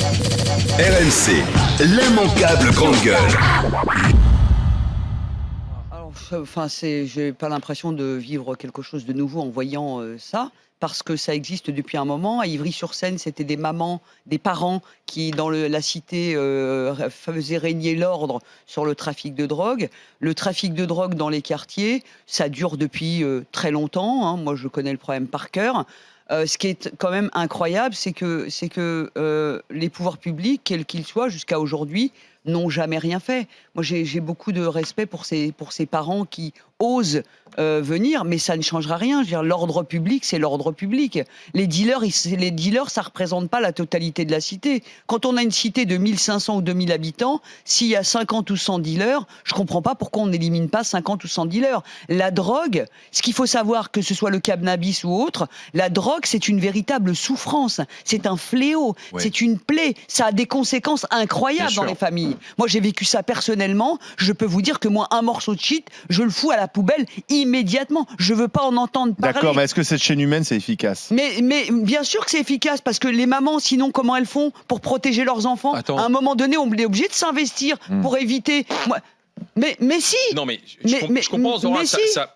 RMC, l'immanquable grande gueule. Alors, j'ai pas l'impression de vivre quelque chose de nouveau en voyant ça, parce que ça existe depuis un moment. À Ivry-sur-Seine, c'était des mamans, des parents qui, dans la cité, faisaient régner l'ordre sur le trafic de drogue. Le trafic de drogue dans les quartiers, ça dure depuis très longtemps, hein. Moi, je connais le problème par cœur. Ce qui est quand même incroyable, c'est que les pouvoirs publics, quels qu'ils soient, jusqu'à aujourd'hui, n'ont jamais rien fait. Moi, j'ai beaucoup de respect pour ces parents qui osent venir, mais ça ne changera rien. Je veux dire, l'ordre public, c'est l'ordre public. Les dealers, ça ne représente pas la totalité de la cité. Quand on a une cité de 1500 ou 2000 habitants, s'il y a 50 ou 100 dealers, je ne comprends pas pourquoi on n'élimine pas 50 ou 100 dealers. La drogue, ce qu'il faut savoir, que ce soit le cannabis ou autre, la drogue, c'est une véritable souffrance. C'est un fléau. Ouais. C'est une plaie. Ça a des conséquences incroyables dans les familles. Moi, j'ai vécu ça personnellement. Je peux vous dire que moi, un morceau de shit, je le fous à la poubelle immédiatement. Je veux pas en entendre parler. D'accord, mais est-ce que cette chaîne humaine, c'est efficace ? Mais bien sûr que c'est efficace, parce que les mamans, sinon, comment elles font pour protéger leurs enfants ? À un moment donné, on est obligé de s'investir pour éviter... Mais si. Non, mais je comprends, Zora,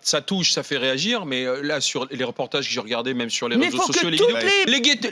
ça touche, ça fait réagir, mais là, sur les reportages que j'ai regardés, même sur les réseaux sociaux, les vidéos,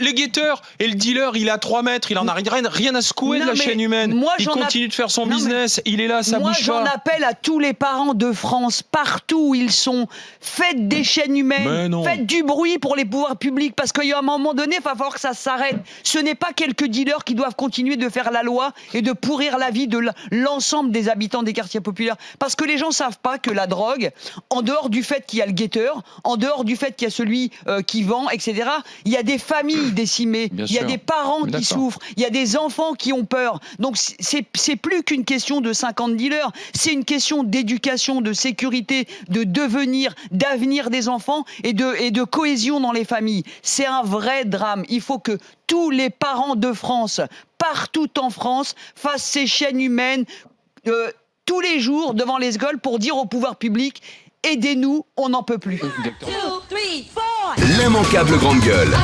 les guetteurs et le dealer, il est à 3 mètres, il en a rien à secouer de la chaîne humaine. Il continue de faire son business, il est là, ça bouge pas. Moi, j'en appelle à tous les parents de France, partout où ils sont, faites des chaînes humaines, faites du bruit pour les pouvoirs publics, parce qu'à un moment donné, il va falloir que ça s'arrête. Ce n'est pas quelques dealers qui doivent continuer de faire la loi et de pourrir la vie de l'ensemble des habitants des quartiers populaire. Parce que les gens ne savent pas que la drogue, en dehors du fait qu'il y a le guetteur, en dehors du fait qu'il y a celui qui vend, etc., il y a des familles décimées, il y a des parents qui souffrent, il y a des enfants qui ont peur. Donc c'est plus qu'une question de 50 dealers, c'est une question d'éducation, de sécurité, de devenir, d'avenir des enfants et de cohésion dans les familles. C'est un vrai drame. Il faut que tous les parents de France, partout en France, fassent ces chaînes humaines tous les jours devant les écoles pour dire au pouvoir public « Aidez-nous, on n'en peut plus ». L'immanquable grande gueule.